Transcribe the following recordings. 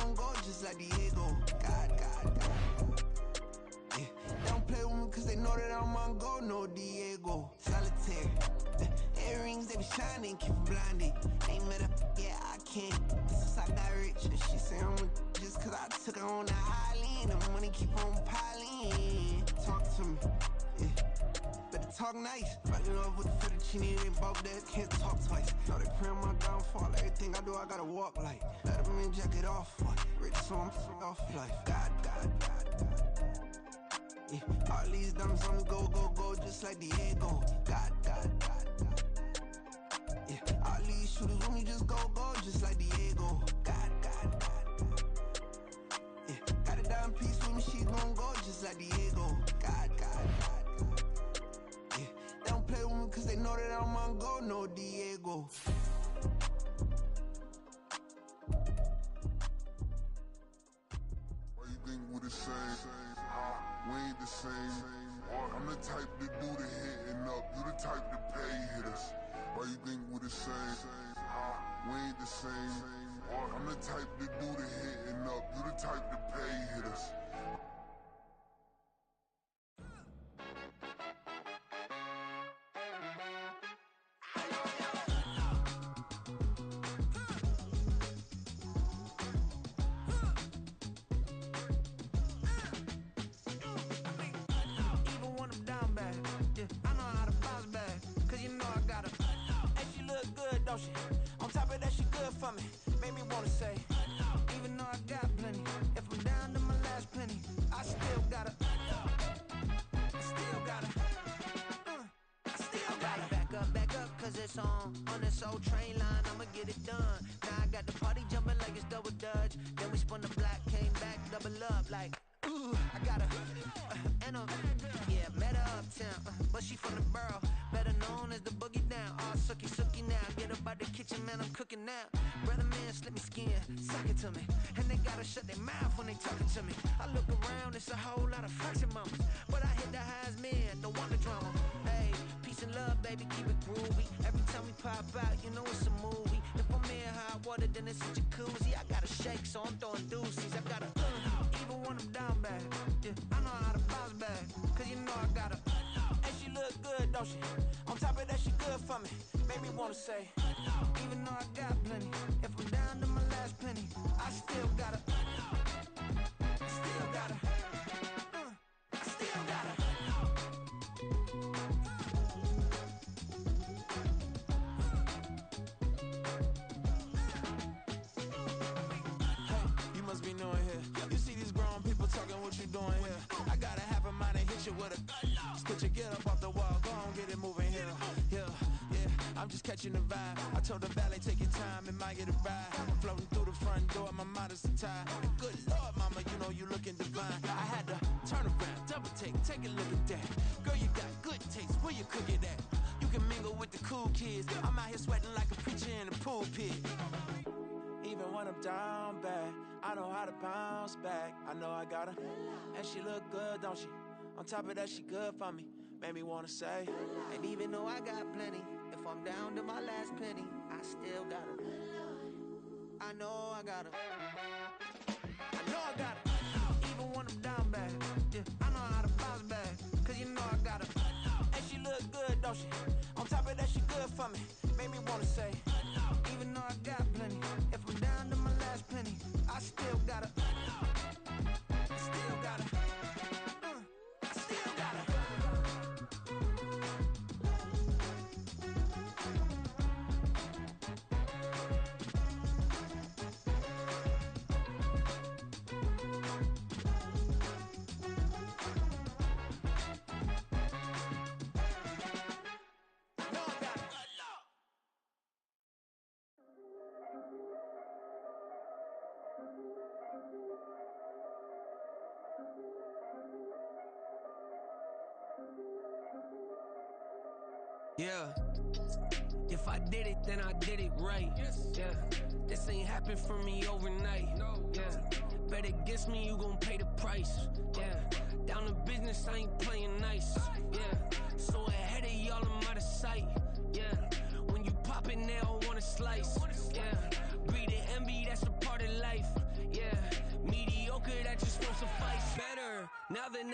gon' go just like Diego. God. Yeah. They don't play with me cause they know that I'm on go, no Diego. Solitaire. Earrings, they be shining, keep them blinded. Ain't met up, yeah, I can't. Since I got rich, and she say I'm just cause I took her on the island. The money keep on piling. Talk to me, yeah. Better talk nice. Fucking up with the fettuccine, they both dead, can't talk twice. Know they pray on my downfall, everything I do, I gotta walk like. Let them in, jack it off, what? Rich, so I'm off life. God. Yeah. All these diamonds on the go, just like Diego. God. Yeah. All these shooters with me just go, just like Diego. God. Yeah. Got a dime piece with me, she gon' go just like Diego. God. Yeah. They don't play with me cause they know that I'm on go, no Diego. Why you think we the same? We ain't the same. I'm the type to do the hitting up, you the type to pay hitters. Why you think we the same? We ain't the same. I'm the type to do the hitting up, you the type to pay hitters. On top of that, she good for me. Made me wanna say, even though I got plenty, if I'm down to my last penny, I still gotta. Back up, cause it's on this old train line, I'ma get it done. Now I got the party jumping like it's double dutch. Then we spun the block, came back, double up like, ooh, I got and yeah, met her uptown, but she from the borough, better known as the boogie down. All sookie now, get up out the kitchen, man, I'm cooking now. Brother man, slip me skin, suck it to me, and they gotta shut their mouth when they talking to me. I look around, it's a whole lot of flexing mamas, but I hit the highs, man, don't want the drama. Hey, peace and love, baby, keep it groovy. Every time we pop out, you know it's a movie. If I'm in hot water, then it's a jacuzzi. I gotta shake, so I'm throwing deuces. I gotta even when I'm down bad. Yeah, I know how to bounce back, cause you know I gotta. And she look good, don't she? On top of that, she good for me. Made me wanna say, even though I got plenty, if I'm down to my last penny, I still gotta. Must be knowing here. You see these grown people talking, what you doing here? I gotta have a mind and hit you with a just put your get up off the wall, go on, get it moving here. Yeah, I'm just catching the vibe. I told the valet, take your time, it might get a ride. Floating through the front door, my mind is tied. And good Lord, mama, you know you looking divine. I had to turn around, double take a look at that. Girl, you got good taste, where you cook it at? You can mingle with the cool kids. I'm out here sweating like a preacher in a pulpit. Even when I'm down bad, I know how to bounce back. I know I got her, and she look good, don't she? On top of that, she good for me. Made me wanna say, and even though I got plenty, if I'm down to my last penny, I still got her. I know I got her. I know I got her. Even when I'm down bad, yeah, I know how to bounce back, cause you know I got her. And she look good, don't she? On top of that, she good for me. Made me wanna say, even though I got plenty, if I'm down to my last penny, I still gotta. Still gotta. Still gotta. Yeah, if I did it, then I did it right. Yeah, this ain't happened for me overnight. Yeah, bet against me, you gon' pay the price. Yeah, down to business, I ain't playing nice. Yeah, so ahead of y'all, I'm out of sight. Yeah, when you pop it, they don't wanna slice. Yeah, greed and envy, that's a part of life. Yeah,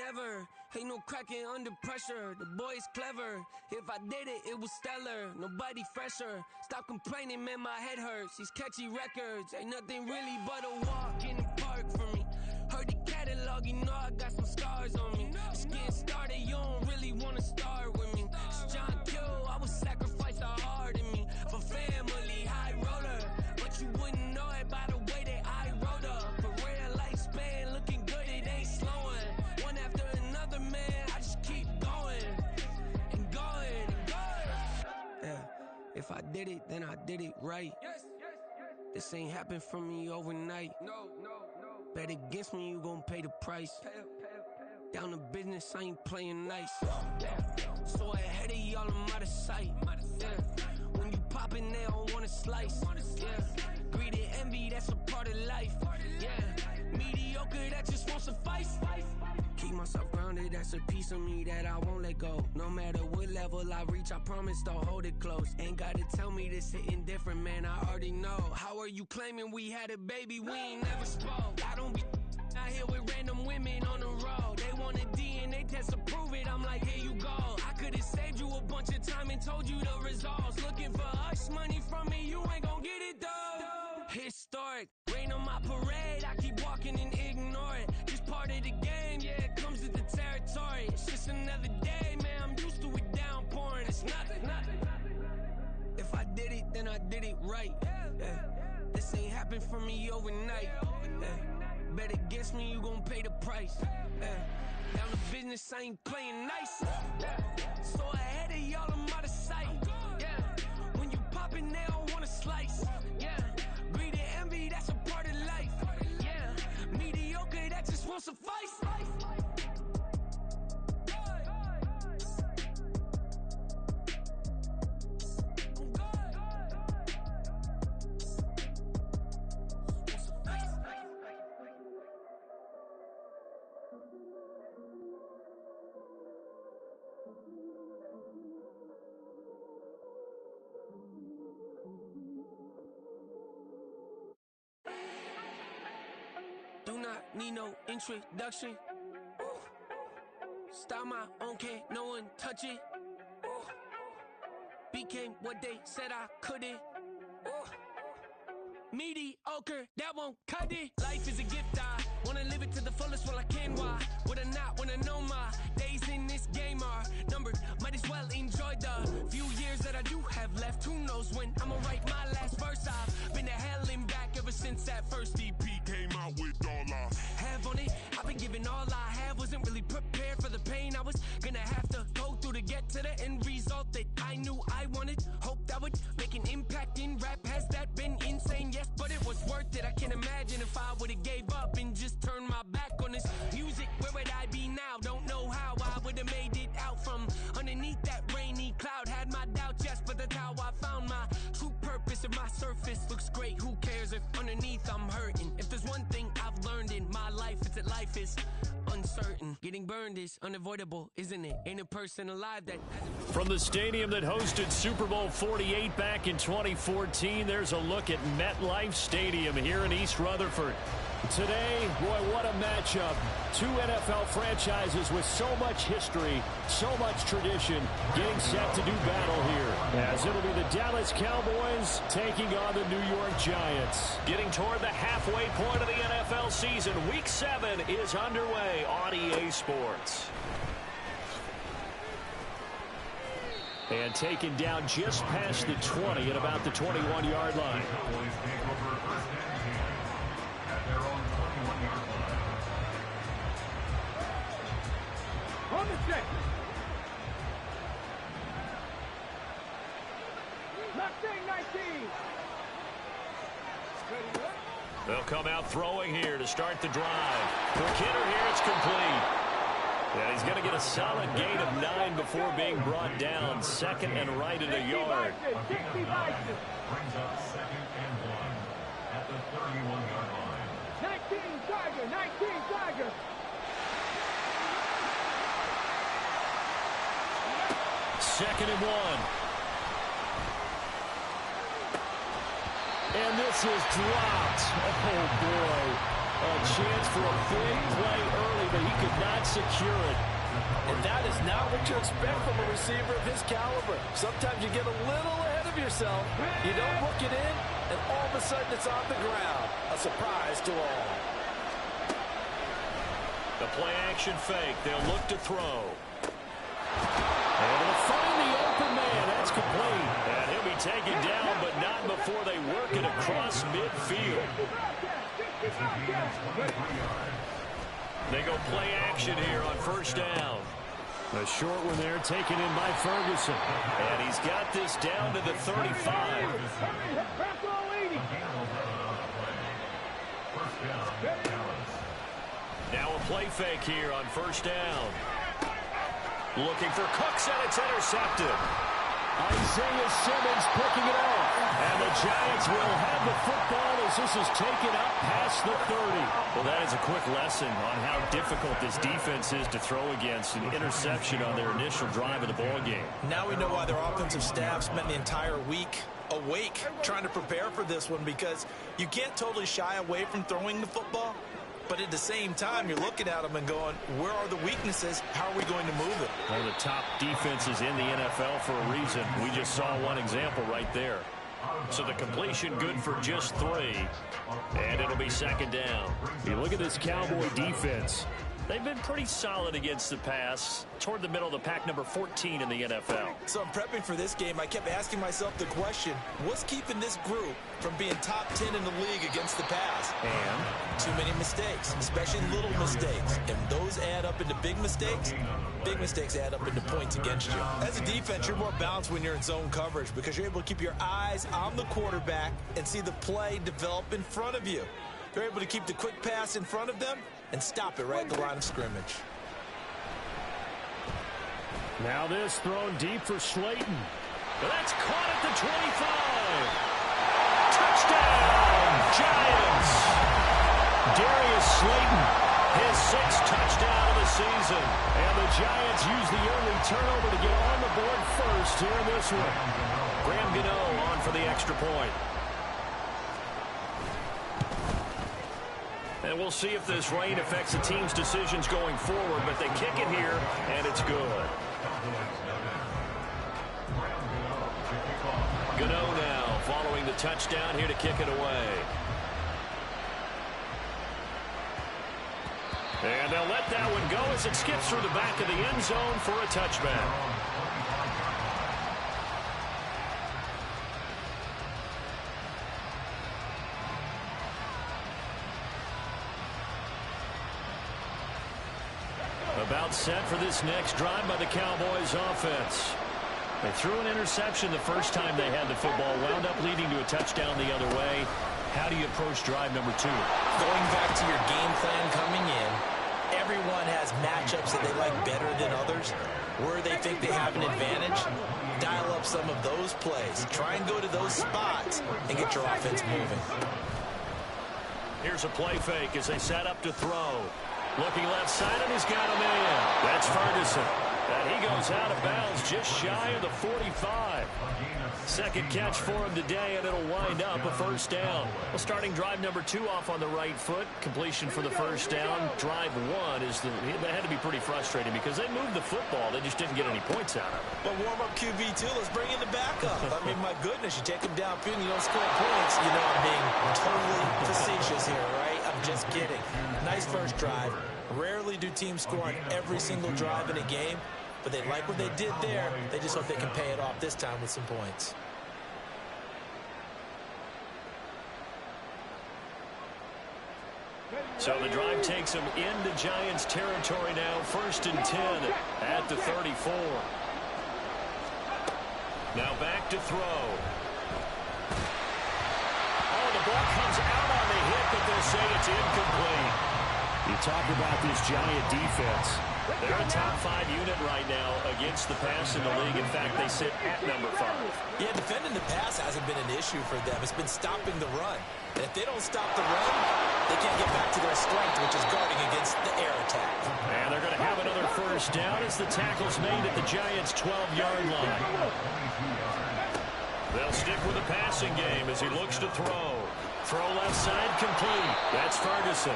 never. Ain't no cracking under pressure. The boy's clever. If I did it, it was stellar. Nobody fresher. Stop complaining, man, my head hurts. These catchy records ain't nothing really but a walk in the park for me. Heard the catalog, you know I got some scars on me. Just getting started, you don't really wanna start with me. It's John Q, I would sacrifice a heart in me for family, high roller. But you wouldn't know it by the way that I wrote up. A real lifespan, looking good, it ain't slowing. One after another, man, I just keep going and going and going. Yeah, if I did it, then I did it right. This ain't happened for me overnight. No. Bet against me, you gon' pay the price. Down to business, I ain't playing nice. So ahead of y'all, I'm out of sight. When you poppin', they don't wanna slice. Greed and envy, that's a part of life. Mediocre, that just won't suffice. Keep myself grounded, that's a piece of me that I won't let go. No matter what level I reach, I promise to hold it close. Ain't gotta tell me this hitting different, man, I already know. How are you claiming we had a baby, we ain't never spoke? I don't be out here with random women on the road. They want a DNA test to prove it, I'm like, here you go. I could've saved you a bunch of time and told you the results. Looking for hush money from me, you ain't gon' get it though. Historic, rain on my parade, I keep walking and ignore it. Just part of the game, yeah, it comes with the territory. It's just another day, man, I'm used to it downpouring. It's nothing. If I did it, then I did it right. This ain't happened for me overnight. Bet against me, you gon' pay the price. Down to business, I ain't playing nice. So ahead of y'all, I'm out of sight. When you poppin', they don't wanna slice. Greed and envy, that's a part of life. Mediocre, that just won't suffice. Do not need no introduction. Style my own, can't no one touch it. Became what they said I couldn't. Mediocre, that won't cut it. Life is a gift, I wanna live it to the fullest while I can. Why would I not wanna know my days in this game are numbered? Might as well enjoy the few years that I do have left. Who knows when I'ma write my last verse? I've been to hell and back ever since that first EP came out with all I have on it. I've been giving all I have, wasn't really prepared for the pain I was gonna have to go through to get to the end result that I knew I wanted. Hope that would make an impact in rap. Has that been insane? Yes, but it was worth it. I can't imagine if I would've gave up and just turned my back on this music. Where would I be now? Don't know how I would've made it out from underneath that rainy cloud. Had my doubts, yes, but that's how I found my true purpose. If my surface looks great, who cares if underneath I'm hurting? If there's one thing I've learned in my life, it's that life is uncertain. Getting burned is unavoidable, isn't it? Ain't a person alive that... From the stadium that hosted Super Bowl 48 back in 2014, there's a look at MetLife Stadium here in East Rutherford. Today, boy, what a matchup. Two NFL franchises with so much history, so much tradition, getting set to do battle here. As it'll be the Dallas Cowboys taking on the New York Giants. Getting toward the halfway point of the NFL season, Week 7 is underway on EA Sports. And taken down just past the 20 at about the 21-yard line. On the check. Left 19. They'll come out throwing here to start the drive. For Kidder here, it's complete. And he's going to get a solid gain of 9 before being brought down. Second and right in a yard. Brings up 2nd and 1 at the 31-yard line. 19 Tiger. Second and 1. And this is dropped. Oh, boy. A chance for a big play early, but he could not secure it. And that is not what you expect from a receiver of his caliber. Sometimes you get a little ahead of yourself. You don't hook it in, and all of a sudden it's on the ground. A surprise to all. The play-action fake. They'll look to throw. And they'll find the open man. That's complete. And he'll be taken down, but not before they work it across midfield. They go play action here on first down. A short one there taken in by Ferguson. And he's got this down to the 35. Now a play fake here on first down. Looking for Cooks, and it's intercepted. Isaiah Simmons picking it off. And the Giants will have the football as this is taken up past the 30. Well, that is a quick lesson on how difficult this defense is to throw against. An interception on their initial drive of the ball game. Now we know why their offensive staff spent the entire week awake trying to prepare for this one, because you can't totally shy away from throwing the football. But at the same time, you're looking at them and going, where are the weaknesses? How are we going to move it? One of the top defenses in the NFL for a reason. We just saw one example right there. So the completion good for just 3. And it'll be second down. You look at this Cowboy defense. They've been pretty solid against the pass. Toward the middle of the pack, number 14 in the NFL. So I'm prepping for this game. I kept asking myself the question, what's keeping this group from being top 10 in the league against the pass? And too many mistakes, especially little mistakes. And those add up into big mistakes. Big mistakes add up into points against you. As a defense, you're more balanced when you're in zone coverage because you're able to keep your eyes on the quarterback and see the play develop in front of you. You're able to keep the quick pass in front of them and stop it right at the line of scrimmage. now this thrown deep for Slayton. That's caught at the 25. Touchdown, Giants. Darius Slayton, his 6th touchdown of the season. And the Giants use the early turnover to get on the board first here in this one. Graham Gano on for the extra point. And we'll see if this rain affects the team's decisions going forward, but they kick it here, and it's good. Gano now following the touchdown here to kick it away. And they'll let that one go as it skips through the back of the end zone for a touchback. About set for this next drive by the Cowboys offense. They threw an interception the first time they had the football, wound up leading to a touchdown the other way. How do you approach drive number 2? Going back to your game plan coming in, everyone has matchups that they like better than others. Where they think they have an advantage, dial up some of those plays. Try and go to those spots and get your offense moving. Here's a play fake as they set up to throw. Looking left side, and he's got a man. That's Ferguson. And he goes out of bounds just shy of the 45. Second catch for him today, and it'll wind up a first down. Well, starting drive number 2 off on the right foot. Completion for the first down. Drive 1 is that had to be pretty frustrating because they moved the football. They just didn't get any points out of it. Well, warm-up QB2, let's bring in the backup. I mean, my goodness, you take him downfield and you don't score points. You know I'm being totally facetious here, right? I'm just kidding. Nice first drive. Rarely do teams score on every single drive in a game, but they like what they did there. They just hope they can pay it off this time with some points. So the drive takes them into Giants territory now. 1st and 10 at the 34. Now back to throw. Oh, the ball comes out on the hit, but they'll say it's incomplete. You talk about this Giant defense. They're a top 5 unit right now against the pass in the league. In fact, they sit at number 5. Yeah, defending the pass hasn't been an issue for them. It's been stopping the run. And if they don't stop the run, they can't get back to their strength, which is guarding against the air attack. And they're going to have another first down as the tackle's made at the Giants' 12-yard line. They'll stick with the passing game as he looks to throw. Throw left side complete. That's Ferguson.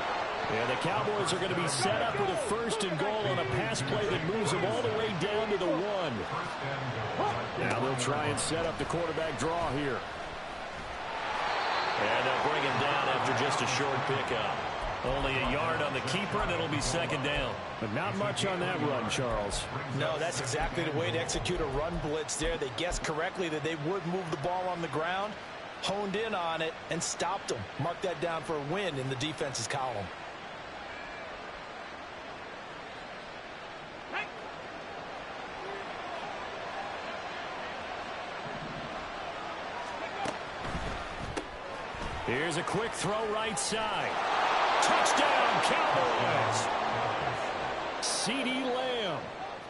And the Cowboys are going to be set up with a 1st and goal on a pass play that moves them all the way down to the 1. Now they'll try and set up the quarterback draw here. And they'll bring him down after just a short pickup. Only a yard on the keeper, and it'll be 2nd down. But not much on that run, Charles. No, that's exactly the way to execute a run blitz there. They guessed correctly that they would move the ball on the ground, honed in on it, and stopped them. Mark that down for a win in the defense's column. Here's a quick throw right side. Touchdown, Cowboys! CeeDee Lamb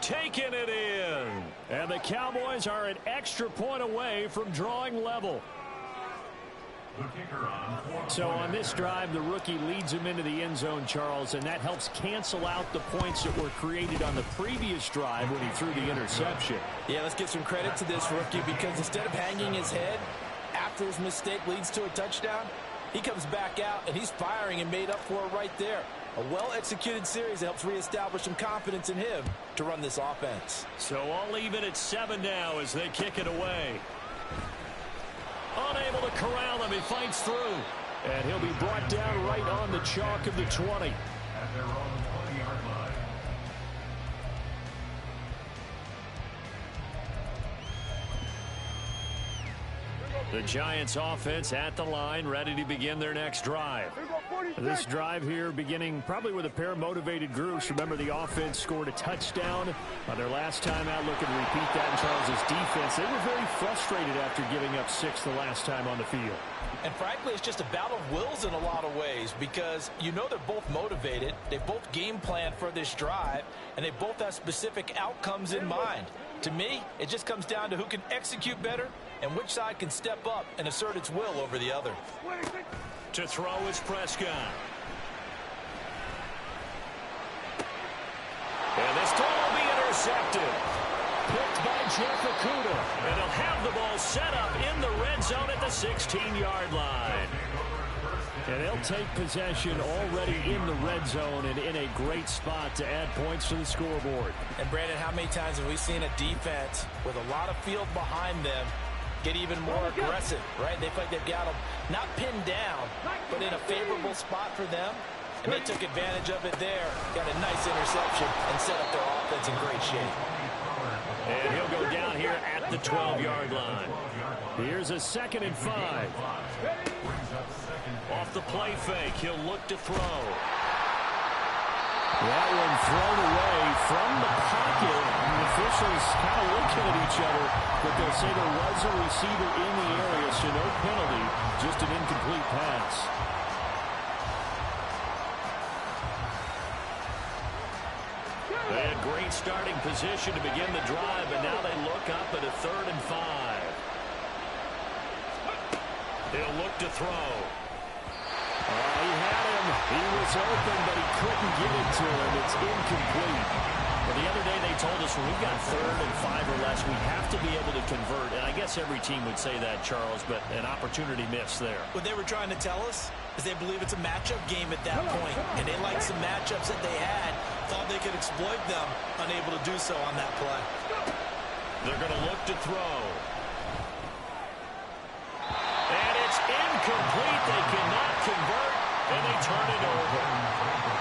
taking it in. And the Cowboys are an extra point away from drawing level. So on this drive, the rookie leads him into the end zone, Charles, and that helps cancel out the points that were created on the previous drive when he threw the interception. Yeah, let's give some credit to this rookie because instead of hanging his head after his mistake leads to a touchdown, he comes back out and he's firing and made up for it right there. A well-executed series that helps reestablish some confidence in him to run this offense. So all even at 7 now as they kick it away. Unable to corral him, he fights through. And he'll be brought down right on the chalk of the 20. At their own 20-yard line. The Giants offense at the line, ready to begin their next drive. This drive here beginning probably with a pair of motivated groups. Remember, the offense scored a touchdown on their last time out. Looking to repeat that in Charles' defense. They were very frustrated after giving up 6 the last time on the field. And frankly, it's just a battle of wills in a lot of ways because you know they're both motivated. They both game plan for this drive, and they both have specific outcomes in mind. To me, it just comes down to who can execute better and which side can step up and assert its will over the other. To throw is Prescott. And this ball will be intercepted. Picked by Jeff Okudah. And they'll have the ball set up in the red zone at the 16-yard line. And they'll take possession already in the red zone and in a great spot to add points to the scoreboard. And Brandon, how many times have we seen a defense with a lot of field behind them get even more aggressive, right? They feel like they've got them not pinned down, but in a favorable spot for them. And they took advantage of it there. Got a nice interception and set up their offense in great shape. And he'll go down here at the 12-yard line. Here's a 2nd and 5. Off the play fake, he'll look to throw. That one thrown away from the pocket. The officials kind of looking at each other, but they'll say there was a receiver in the area, so no penalty, just an incomplete pass. They had great starting position to begin the drive, but now they look up at a 3rd and 5. They'll look to throw. He had him. He was open, but he couldn't get it to him. It's incomplete. But the other day they told us when we've got 3rd and 5 or less, we have to be able to convert. And I guess every team would say that, Charles, but an opportunity missed there. What they were trying to tell us is they believe it's a matchup game at that point. And they liked some matchups that they had, thought they could exploit them, unable to do so on that play. They're going to look to throw. And it's incomplete. They cannot convert, and they turn it over.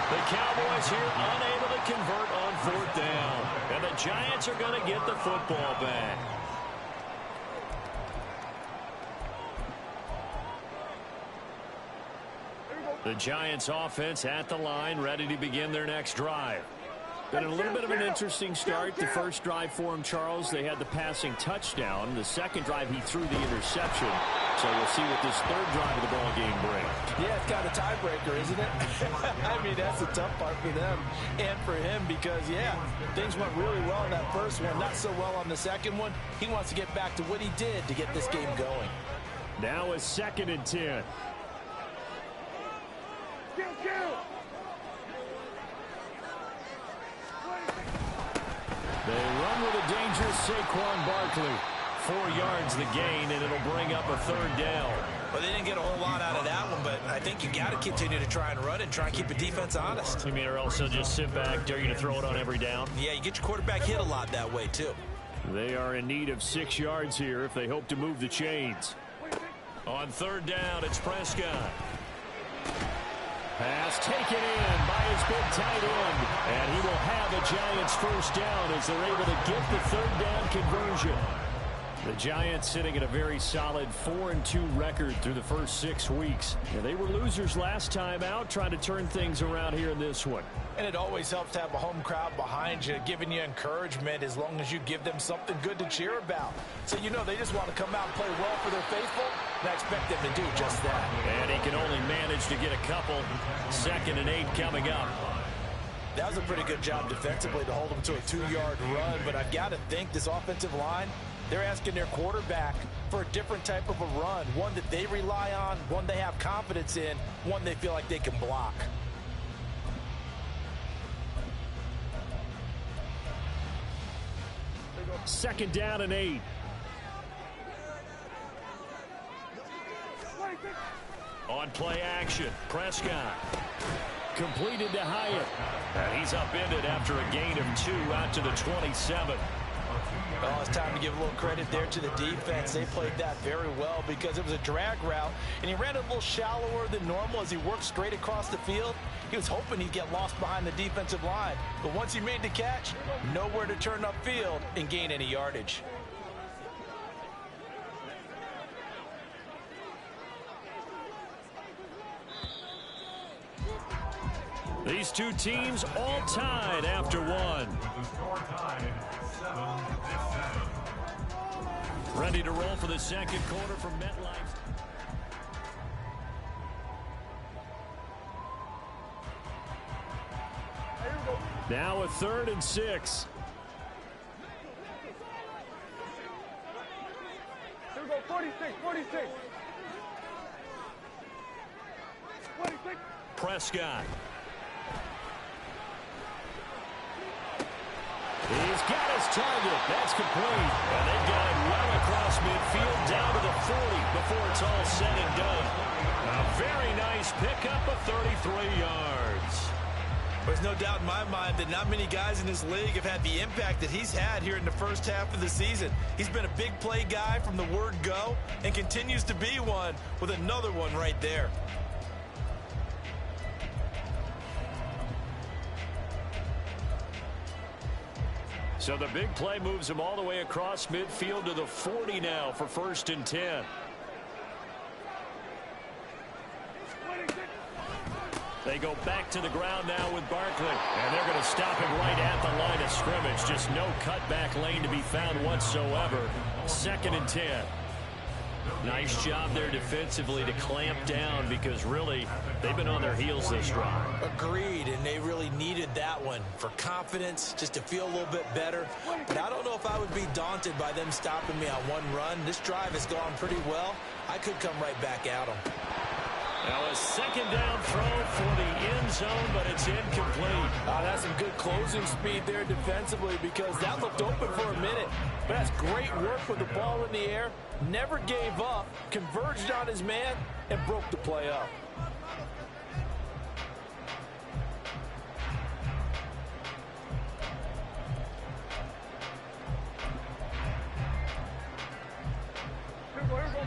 The Cowboys here unable to convert on 4th down. And the Giants are going to get the football back. The Giants offense at the line, ready to begin their next drive. Been a little bit of an interesting start. The first drive for him, Charles, they had the passing touchdown. The second drive, he threw the interception. So we'll see what this 3rd drive of the ball game brings. Yeah, it's kind of a tiebreaker, isn't it? I mean, that's the tough part for them and for him because, yeah, things went really well in that first one, not so well on the second one. He wants to get back to what he did to get this game going. Now a 2nd and 10. They run with a dangerous Saquon Barkley. 4 yards the gain, and it'll bring up a 3rd down. Well, they didn't get a whole lot out of that one, but I think you got to continue to try and run and try and keep the defense honest. You mean, or else they'll just sit back, dare you to throw it on every down? Yeah, you get your quarterback hit a lot that way, too. They are in need of 6 yards here if they hope to move the chains. On 3rd down, it's Prescott. Pass taken in by his big tight end. And he will have a Giants 1st down as they're able to get the 3rd down conversion. The Giants sitting at a very solid 4-2 record through the first 6 weeks. Yeah, they were losers last time out, trying to turn things around here in this one. And it always helps to have a home crowd behind you, giving you encouragement as long as you give them something good to cheer about. So you know they just want to come out and play well for their faithful, and I expect them to do just that. And he can only manage to get a couple. 2nd and 8 coming up. That was a pretty good job defensively to hold them to a 2-yard run, but I've got to think this offensive line, they're asking their quarterback for a different type of a run, one that they rely on, one they have confidence in, one they feel like they can block. Second down and 8. On play action, Prescott. Completed to Hyatt. And he's upended after a gain of 2 out to the 27. Well, it's time to give a little credit there to the defense. They played that very well because it was a drag route, and he ran it a little shallower than normal as he worked straight across the field. He was hoping he'd get lost behind the defensive line, but once he made the catch, nowhere to turn upfield and gain any yardage. These two teams all tied after 1. Ready to roll for the 2nd quarter from MetLife. Now a 3rd and 6. Here we go, 46. 46. Prescott. He's got his target. That's complete. And they've got it well across midfield down to the 40 before it's all said and done. A very nice pickup of 33 yards. There's no doubt in my mind that not many guys in this league have had the impact that he's had here in the first half of the season. He's been a big play guy from the word go and continues to be one with another one right there. So the big play moves him all the way across midfield to the 40 now for 1st and 10. They go back to the ground now with Barkley. And they're going to stop him right at the line of scrimmage. Just no cutback lane to be found whatsoever. 2nd and 10. Nice job there defensively to clamp down because really they've been on their heels this drive. Agreed, and they really needed that one for confidence, just to feel a little bit better. But I don't know if I would be daunted by them stopping me on one run. This drive has gone pretty well. I could come right back at them. Now a 2nd down throw for the end zone, but it's incomplete. That's some good closing speed there defensively because that looked open for a minute. But that's great work with the ball in the air. Never gave up, converged on his man, and broke the play up.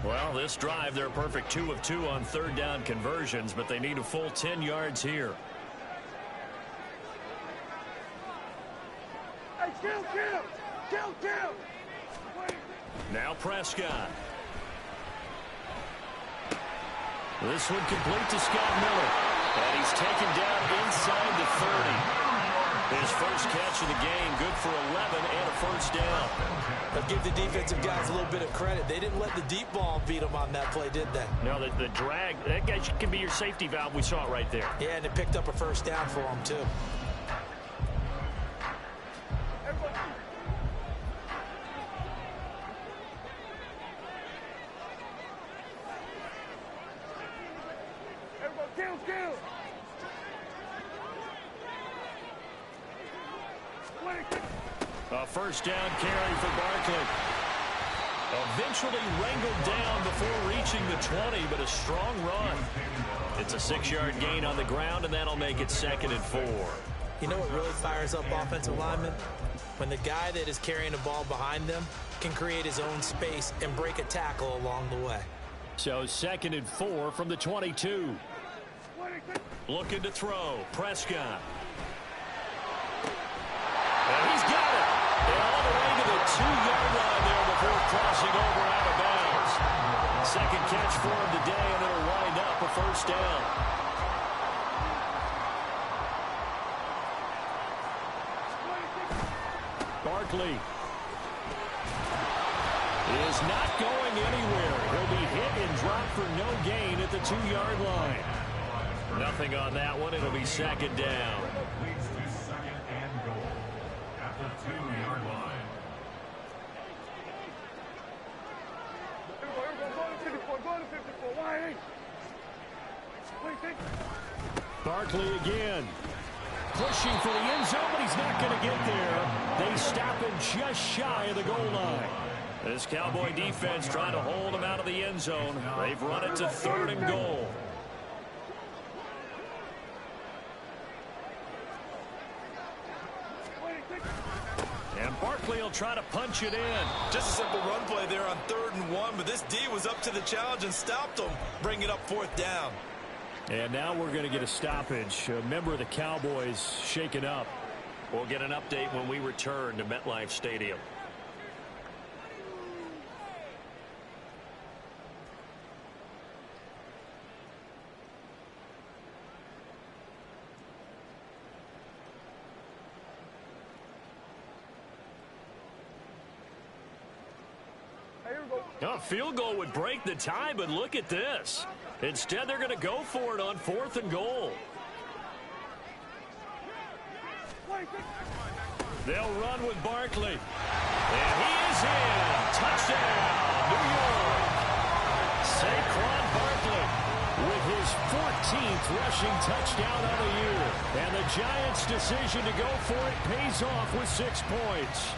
Well, this drive, they're a perfect 2 of 2 on 3rd down conversions, but they need a full 10 yards here. Hey, kill. Now Prescott. This one complete to Scott Miller. And he's taken down inside the 30. His first catch of the game, good for 11 and a 1st down. But give the defensive guys a little bit of credit. They didn't let the deep ball beat them on that play, did they? No, the drag, that guy can be your safety valve. We saw it right there. Yeah, and it picked up a 1st down for them, too. Kill. A 1st down carry for Barkley. Eventually wrangled down before reaching the 20, but a strong run. It's a 6-yard gain on the ground, and that'll make it 2nd and 4. You know what really fires up offensive linemen? When the guy that is carrying the ball behind them can create his own space and break a tackle along the way. So 2nd and 4 from the 22. Looking to throw. Prescott. And he's got it. And all the way to the 2-yard line there before crossing over out of bounds. Second catch for him today, and it'll wind up a first down. Barkley is not going anywhere. He'll be hit and dropped for no gain at the 2-yard line. Nothing on that one. It'll be 2nd down. Leads to 2nd and goal at the 2-yard line. Barkley again. Pushing for the end zone, but he's not going to get there. They stop him just shy of the goal line. This Cowboy defense trying to hold him out of the end zone. They've run it to 3rd and goal. And Barkley will try to punch it in. Just a simple run play there on 3rd and 1, but this D was up to the challenge and stopped him, bringing up 4th down. And now we're going to get a stoppage. A member of the Cowboys shaken up. We'll get an update when we return to MetLife Stadium. A field goal would break the tie, but look at this. Instead, they're going to go for it on 4th and goal. They'll run with Barkley. And he is in. Touchdown, New York. Saquon Barkley with his 14th rushing touchdown of the year. And the Giants' decision to go for it pays off with 6 points.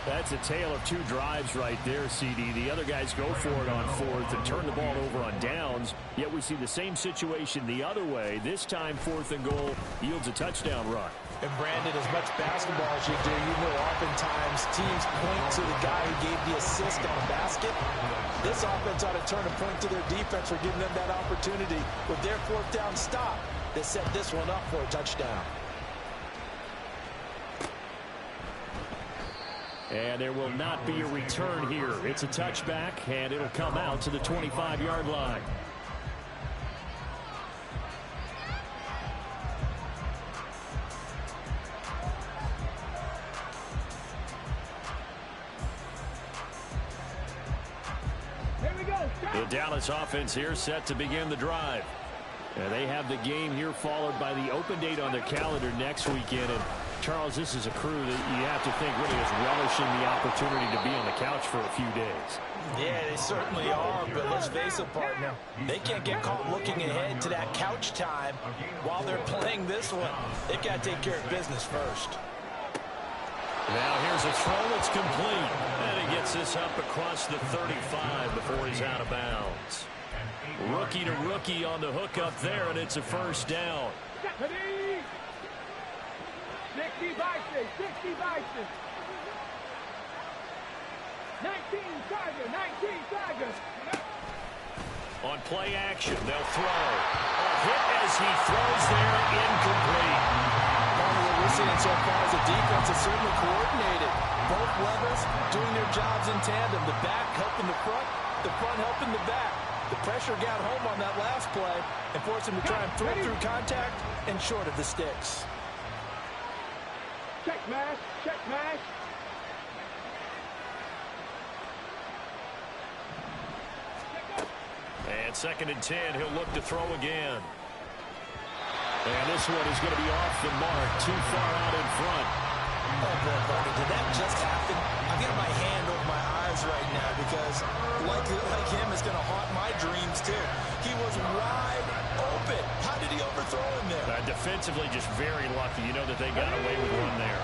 That's a tale of 2 drives right there, CD. The other guys go for it on 4th and turn the ball over on downs, yet we see the same situation the other way. This time, 4th and goal yields a touchdown run. And Brandon, as much basketball as you do, you know oftentimes teams point to the guy who gave the assist on a basket. This offense ought to turn a point to their defense for giving them that opportunity. With their 4th down stop, they set this one up for a touchdown. And there will not be a return here. It's a touchback, and it'll come out to the 25-yard line. Here we go. The Dallas offense here set to begin the drive. And they have the game here followed by the open date on their calendar next weekend. And Charles, this is a crew that you have to think really is relishing the opportunity to be on the couch for a few days. Yeah, they certainly are, but let's face it, partner. They can't get caught looking ahead to that couch time while they're playing this one. They've got to take care of business first. Now here's a throw that's complete. And he gets this up across the 35 before he's out of bounds. Rookie to rookie on the hook up there, and it's a first down. 60 Bison, 60 Bison. 19 Tiger, 19 Tiger. On play action, they'll throw. A hit as he throws there, incomplete. What we're seeing so far is the defense is certainly coordinated. Both levels doing their jobs in tandem. The back helping the front helping the back. The pressure got home on that last play and forced him to try and throw through contact and short of the sticks. Check mash, check mash. And 2nd and 10, he'll look to throw again. And this one is going to be off the mark, too far out in front. Oh, boy, buddy, did that just happen? I've got my hand over my eyes right now. because like him is going to haunt my dreams too. He was wide open. How did he overthrow him there? Defensively, just very lucky. You know that they got away with one there.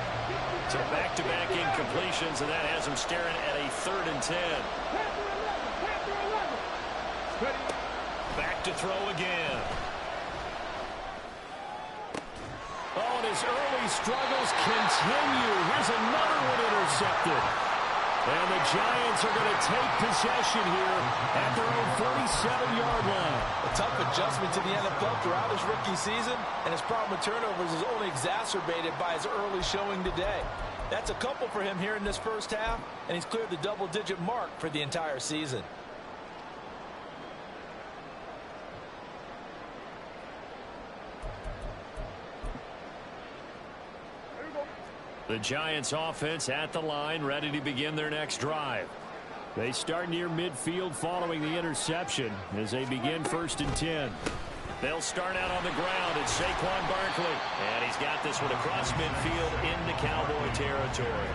So back-to-back incompletions, and that has them staring at a 3rd and 10. Back to throw again. Oh, and his early struggles continue. Here's another one intercepted. And the Giants are going to take possession here at their own 47-yard line. A tough adjustment to the NFL throughout his rookie season, and his problem with turnovers is only exacerbated by his early showing today. That's a couple for him here in this first half, and he's cleared the double-digit mark for the entire season. The Giants offense at the line, ready to begin their next drive. They start near midfield following the interception as they begin 1st and 10. They'll start out on the ground. It's Saquon Barkley. And he's got this one across midfield into Cowboy territory.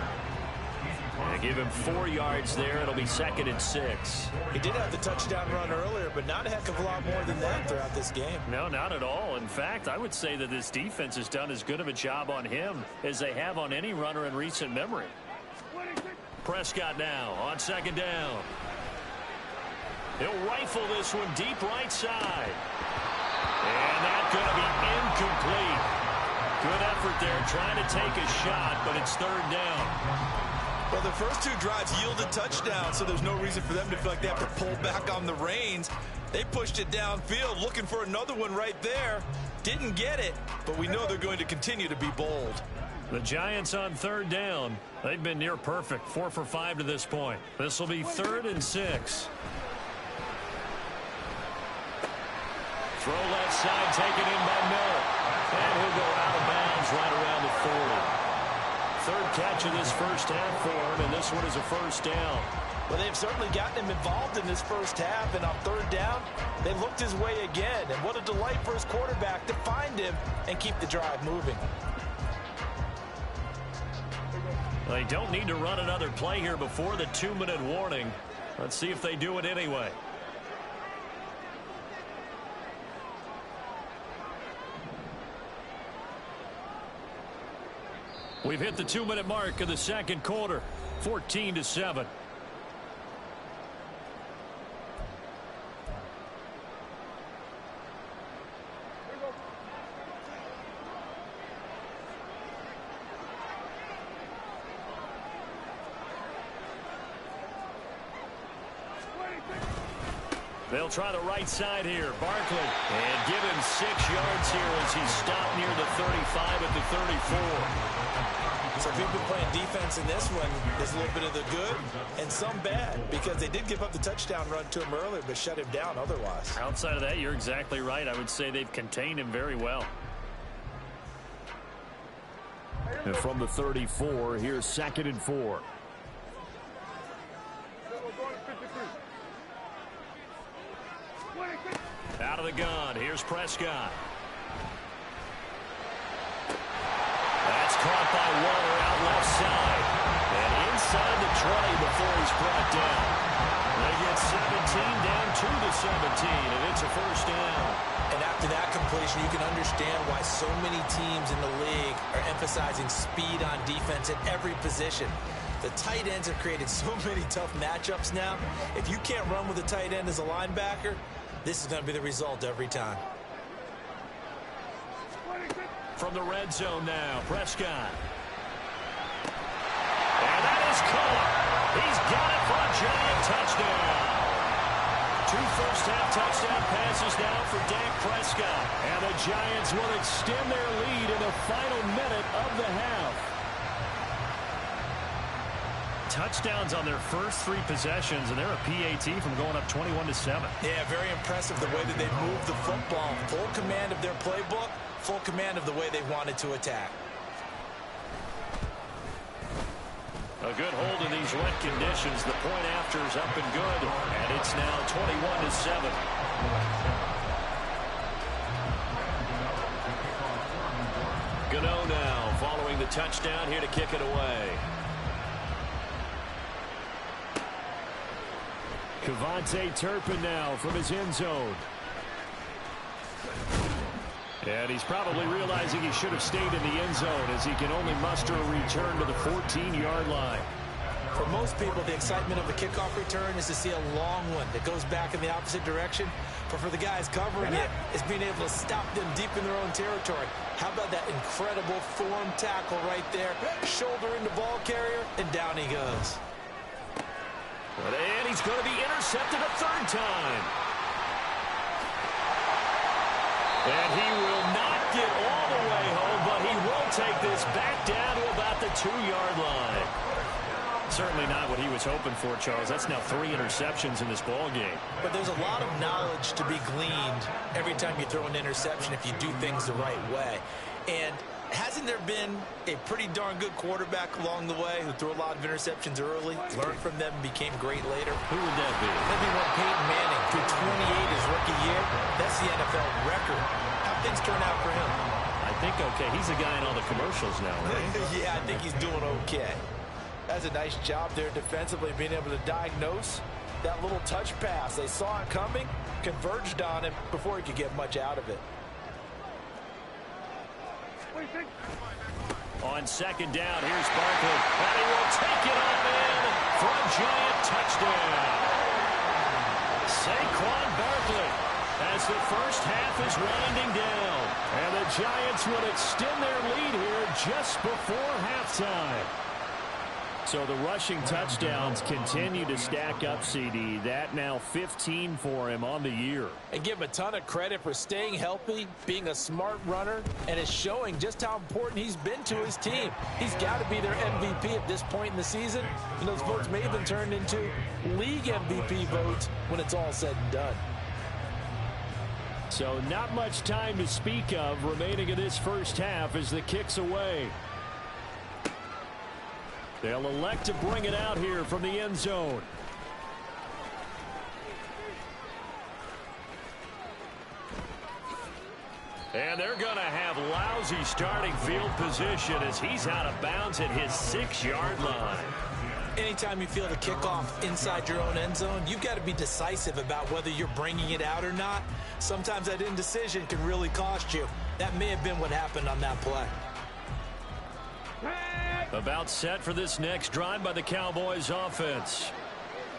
And give him 4 yards there. It'll be 2nd and 6. He did have the touchdown run earlier, but not a heck of a lot more than that throughout this game. No, not at all. In fact, I would say that this defense has done as good of a job on him as they have on any runner in recent memory. Prescott now on 2nd down. He'll rifle this one deep right side. And that's going to be incomplete. Good effort there trying to take a shot, but it's 3rd down. Well, the first 2 drives yielded touchdowns, so there's no reason for them to feel like they have to pull back on the reins. They pushed it downfield, looking for another one right there. Didn't get it, but we know they're going to continue to be bold. The Giants on 3rd down. They've been near perfect, 4 for 5 to this point. This will be 3rd and 6. Throw left side, taken in by Miller. And he'll go out of bounds right around the 40. 3rd catch of this first half for him, and this one is a 1st down. Well, they've certainly gotten him involved in this first half, and on 3rd down, they looked his way again. And what a delight for his quarterback to find him and keep the drive moving. They don't need to run another play here before the 2-minute warning. Let's see if they do it anyway. We've hit the 2-minute mark of the 2nd quarter, 14-7. They'll try the right side here. Barkley. And give him 6 yards here as he's stopped near the 35 at the 34. So if you've been playing defense in this one, there's a little bit of the good and some bad, because they did give up the touchdown run to him earlier, but shut him down otherwise. Outside of that, you're exactly right. I would say they've contained him very well. And from the 34, here's 2nd and 4. Out of the gun. Here's Prescott. That's caught by Waller out left side. And inside the 20 before he's brought down. They get 17 down to the 17, and it's a 1st down. And after that completion, you can understand why so many teams in the league are emphasizing speed on defense at every position. The tight ends have created so many tough matchups now. If you can't run with a tight end as a linebacker, this is going to be the result every time. From the red zone now, Prescott. And that is caught. He's got it for a giant touchdown. 2 first-half touchdown passes now for Dak Prescott. And the Giants will extend their lead in the final minute of the half. Touchdowns on their first 3 possessions, and they're a PAT from going up 21-7. Yeah, very impressive the way that they moved the football. Full command of their playbook, full command of the way they wanted to attack. A good hold in these wet conditions. The point after is up and good, and it's now 21-7. Gano now following the touchdown here to kick it away. Cavante Turpin now from his end zone. And he's probably realizing he should have stayed in the end zone as he can only muster a return to the 14-yard line. For most people, the excitement of the kickoff return is to see a long one that goes back in the opposite direction. But for the guys covering it, it's being able to stop them deep in their own territory. How about that incredible form tackle right there? Shoulder into ball carrier, and down he goes. And he's going to be intercepted a third time. And he will not get all the way home, but he will take this back down to about the 2-yard line. Certainly not what he was hoping for, Charles. That's now 3 interceptions in this ball game. But there's a lot of knowledge to be gleaned every time you throw an interception if you do things the right way. And hasn't there been a pretty darn good quarterback along the way who threw a lot of interceptions early, learned from them, and became great later? Who would that be? That'd be one Peyton Manning, threw 28 his rookie year. That's the NFL record. How'd things turn out for him? I think okay. He's the guy in all the commercials now, right? Yeah, I think he's doing okay. That's a nice job there defensively, being able to diagnose that little touch pass. They saw it coming, converged on him before he could get much out of it. On second down, here's Barkley, and he will take it on in for a giant touchdown. Saquon Barkley, as the first half is winding down, and the Giants will extend their lead here just before halftime. So the rushing touchdowns continue to stack up, CD. That now 15 for him on the year. And give him a ton of credit for staying healthy, being a smart runner, and is showing just how important he's been to his team. He's got to be their MVP at this point in the season. And those votes may have been turned into league MVP votes when it's all said and done. So not much time to speak of remaining in this first half as the kick's away. They'll elect to bring it out here from the end zone. And they're going to have lousy starting field position as he's out of bounds at his 6-yard line. Anytime you feel the kickoff inside your own end zone, you've got to be decisive about whether you're bringing it out or not. Sometimes that indecision can really cost you. That may have been what happened on that play. About set for this next drive by the Cowboys offense.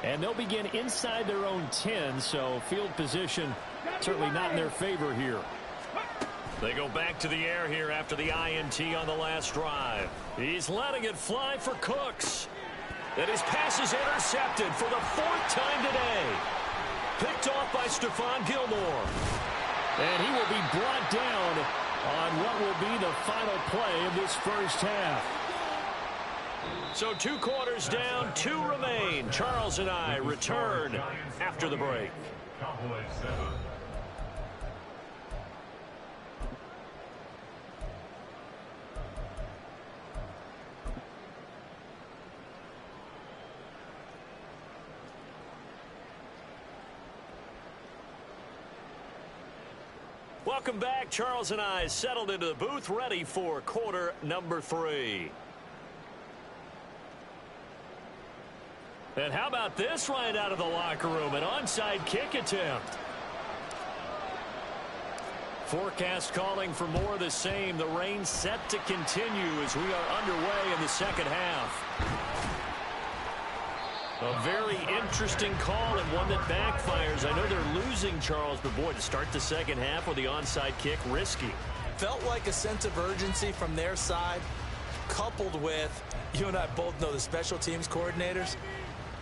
And they'll begin inside their own 10, so field position certainly not in their favor here. They go back to the air here after the INT on the last drive. He's letting it fly for Cooks. And his pass is intercepted for the 4th time today. Picked off by Stephon Gilmore. And he will be brought down on what will be the final play of this first half. So 2 quarters down, 2 remain. Charles and I return after the break. Cowboys 7. Welcome back. Charles and I settled into the booth, ready for quarter number 3. And how about this right out of the locker room? An onside kick attempt. Forecast calling for more of the same. The rain set to continue as we are underway in the second half. A very interesting call and one that backfires. I know they're losing, Charles, but boy, to start the second half with the onside kick, risky. Felt like a sense of urgency from their side, coupled with, you and I both know the special teams coordinators.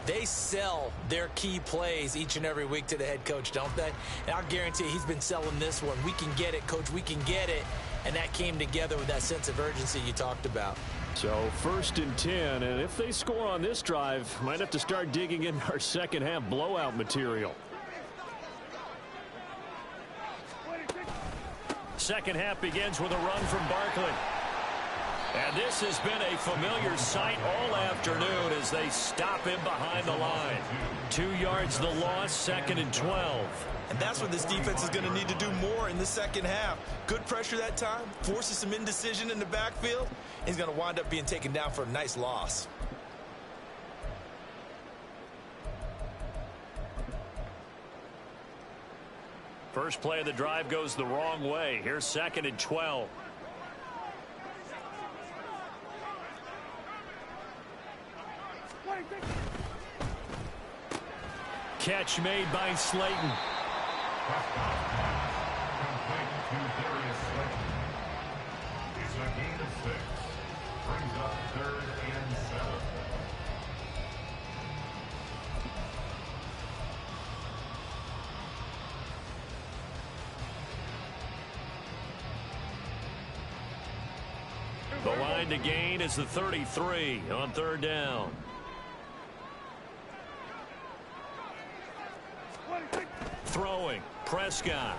They sell their key plays each and every week to the head coach, don't they? And I guarantee he's been selling this one. We can get it, coach. We can get it. And that came together with that sense of urgency you talked about. So 1st and 10, and if they score on this drive, might have to start digging in our second half blowout material. Second half begins with a run from Barkley. And this has been a familiar sight all afternoon as they stop him behind the line. 2 yards the loss, 2nd and 12. And that's what this defense is going to need to do more in the second half. Good pressure that time, forces some indecision in the backfield. He's going to wind up being taken down for a nice loss. First play of the drive goes the wrong way. Here's 2nd and 12. Catch made by Slayton. Complete to Darius Slayton. It's a gain of 6. Brings up 3rd and 7. The line to gain is the 33 on 3rd down. Throwing, Prescott.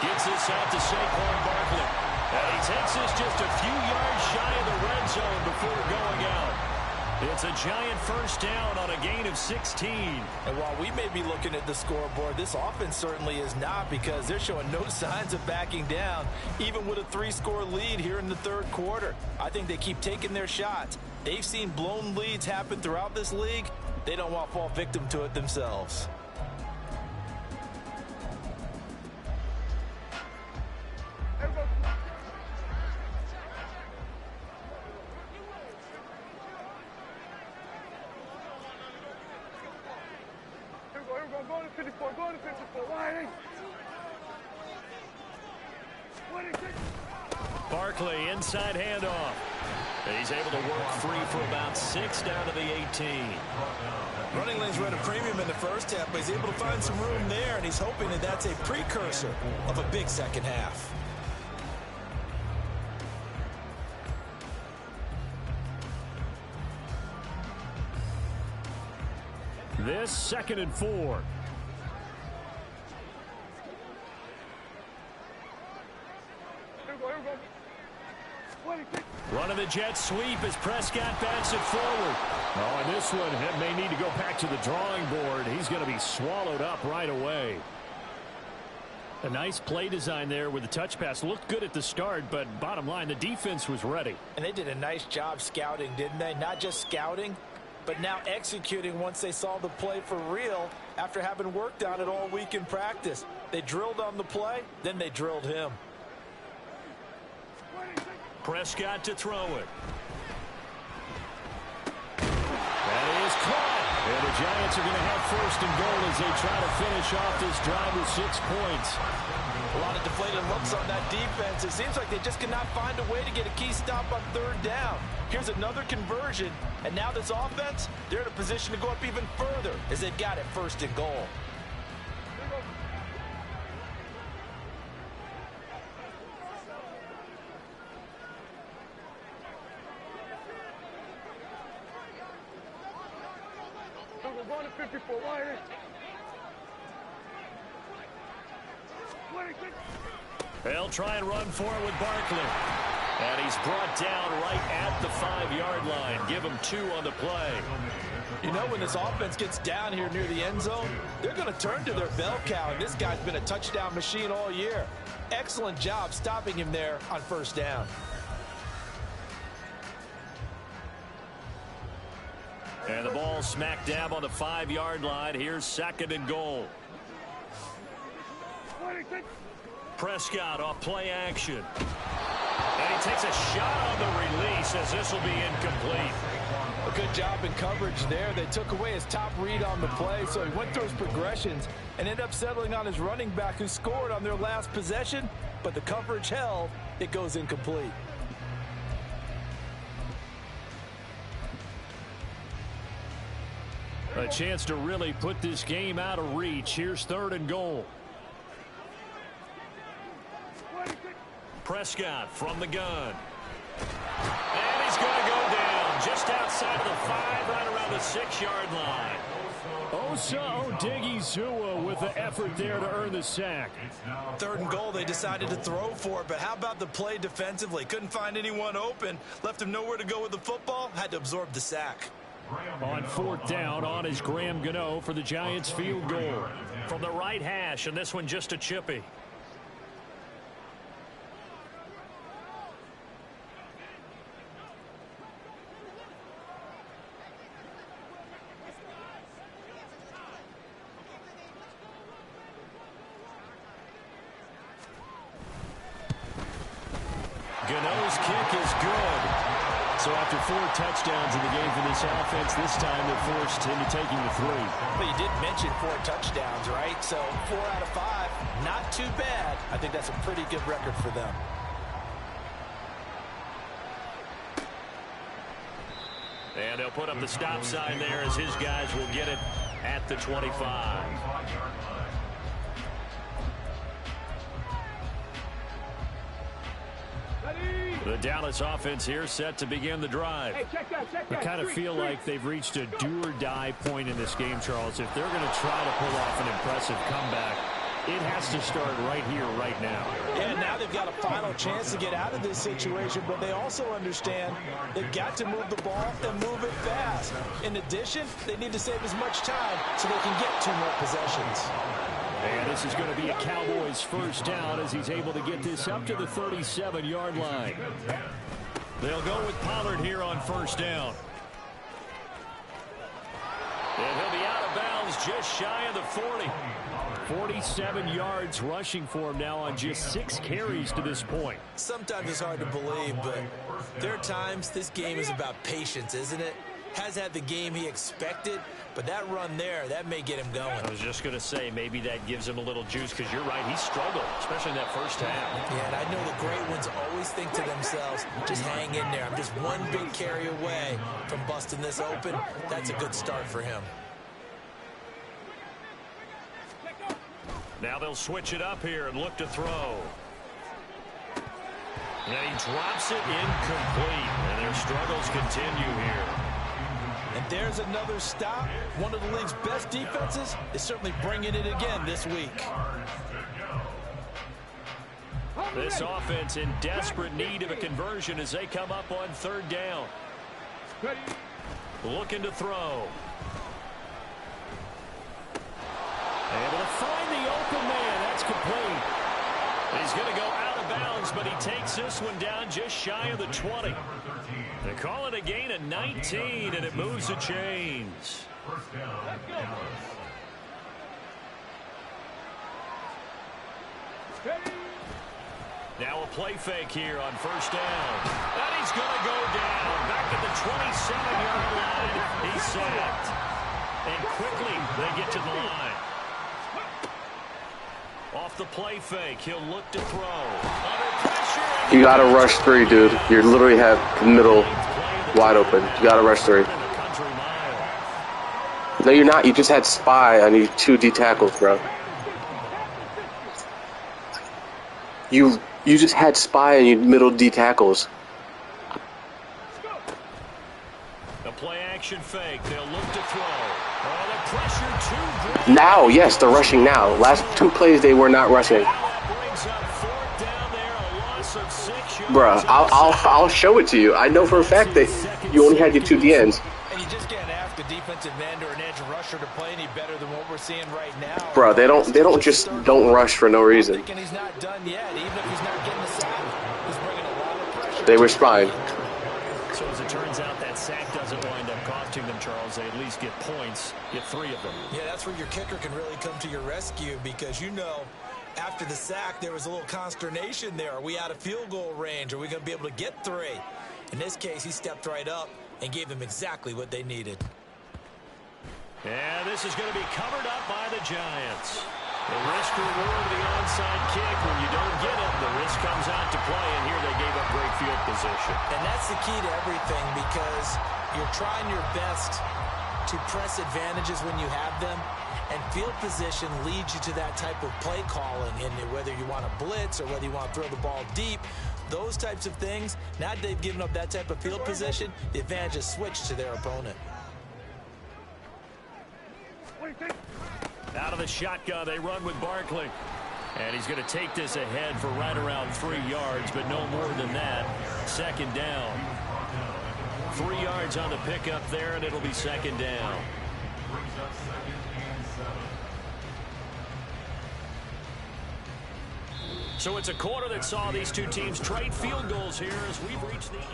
Gets this out to Saquon Barkley. And he takes this just a few yards shy of the red zone before going out. It's a giant first down on a gain of 16. And while we may be looking at the scoreboard, this offense certainly is not, because they're showing no signs of backing down, even with a 3-score lead here in the 3rd quarter. I think they keep taking their shots. They've seen blown leads happen throughout this league. They don't want to fall victim to it themselves. Go to 54, go to 54. Why? Barkley, inside handoff. And he's able to work free for about 6 down to the 18. Running lanes were at a premium in the first half, but he's able to find some room there, and he's hoping that that's a precursor of a big second half. This 2nd and 4. Running the jet sweep as Prescott bats it forward. Oh, and this one may need to go back to the drawing board. He's going to be swallowed up right away. A nice play design there with the touch pass. Looked good at the start, but bottom line, the defense was ready. And they did a nice job scouting, didn't they? Not just scouting, but now executing once they saw the play for real after having worked on it all week in practice. They drilled on the play, then they drilled him. Prescott to throw it. That is caught. And the Giants are going to have 1st and goal as they try to finish off this drive with 6 points. A lot of deflated looks on that defense. It seems like they just cannot find a way to get a key stop on 3rd down. Here's another conversion, and now this offense, they're in a position to go up even further as they've got it 1st and goal. We're going to 54. Why? They'll try and run for it with Barkley. And he's brought down right at the 5-yard line. Give him 2 on the play. You know, when this offense gets down here near the end zone, they're going to turn to their bell cow, and this guy's been a touchdown machine all year. Excellent job stopping him there on 1st down. And the ball smack dab on the 5-yard line. Here's 2nd and goal. Prescott off play action. And he takes a shot on the release as this will be incomplete. A good job in coverage there. They took away his top read on the play, so he went through his progressions and ended up settling on his running back who scored on their last possession, but the coverage held. It goes incomplete. A chance to really put this game out of reach. Here's 3rd and goal. Prescott from the gun. And he's going to go down just outside of the 5, right around the 6-yard line. Osa Odigizua with the effort there to earn the sack. 3rd and goal, they decided to throw for it, but how about the play defensively? Couldn't find anyone open, left him nowhere to go with the football, had to absorb the sack. On 4th down, on is Graham Gano for the Giants field goal. From the right hash, and this one just a chippy. is good. So after 4 touchdowns in the game for this offense, this time they're forced into taking the 3. But you did mention 4 touchdowns, right? So 4 out of 5, not too bad. I think that's a pretty good record for them. And they'll put up the stop sign there as his guys will get it at the 25. The Dallas offense here set to begin the drive. Hey, check that. I kind of feel like they've reached a do-or-die point in this game, Charles. If they're going to try to pull off an impressive comeback, it has to start right here, right now. Yeah, now they've got a final chance to get out of this situation, but they also understand they've got to move the ball and move it fast. In addition, they need to save as much time so they can get 2 more possessions. And this is going to be a Cowboys first down as he's able to get this up to the 37-yard line. They'll go with Pollard here on first down. And he'll be out of bounds just shy of the 40. 47 yards rushing for him now on just 6 carries to this point. Sometimes it's hard to believe, but there are times this game is about patience, isn't it? Has had the game he expected, but that run there, that may get him going. I was just going to say, maybe that gives him a little juice, because you're right, he struggled, especially in that first half. Yeah, and I know the great ones always think to themselves, just hang in there. I'm just one big carry away from busting this open. That's a good start for him. Now they'll switch it up here and look to throw. And he drops it incomplete, and their struggles continue here. And there's another stop. One of the league's best defenses is certainly bringing it again this week. This offense in desperate need of a conversion as they come up on third down. Looking to throw. Able to find the open man. That's complete. He's going to go out of bounds, but he takes this one down just shy of the 20. They call it a gain of 19, and it moves the chains. Now a play fake here on first down. And he's going to go down. Back at the 27-yard line. He's sacked. And quickly they get to the line. Off the play fake, he'll look to throw. Under pressure. You gotta rush 3, dude. You literally have the middle wide open. You gotta rush 3. No, you're not. You just had spy on you 2 D tackles, bro. You just had spy on you middle D tackles. The play action fake. They'll look to throw. Oh, the pressure too great. Now, yes, they're rushing now. Last 2 plays they were not rushing. Bruh, I'll show it to you. I know for a fact that you only had your 2 DNs. And you just can't ask a defensive end or an edge rusher to play any better than what we're seeing right now. Bruh, they don't rush for no reason. Thinking he's not done yet, even if he's not getting the sack. He's bringing a lot of pressure. They were spying. So as it turns out, that sack doesn't wind up costing them, Charles. They at least get points, get 3 of them. Yeah, that's where your kicker can really come to your rescue, because you know after the sack there was a little consternation there. Are we out of field goal range? Are we going to be able to get 3? In this case, he stepped right up and gave them exactly what they needed. And this is going to be covered up by the Giants. The risk reward of the onside kick. When you don't get it, the risk comes out to play, and here they gave up great field position. And that's the key to everything, because you're trying your best to press advantages when you have them, and field position leads you to that type of play calling, and whether you want to blitz or whether you want to throw the ball deep, those types of things. Now that they've given up that type of field position, the advantage is switched to their opponent. Out of the shotgun, they run with Barkley. And he's going to take this ahead for right around 3 yards, but no more than that. Second down. 3 yards on the pickup there, and it'll be second down. So it's a quarter that saw these 2 teams trade field goals here as we've reached the end.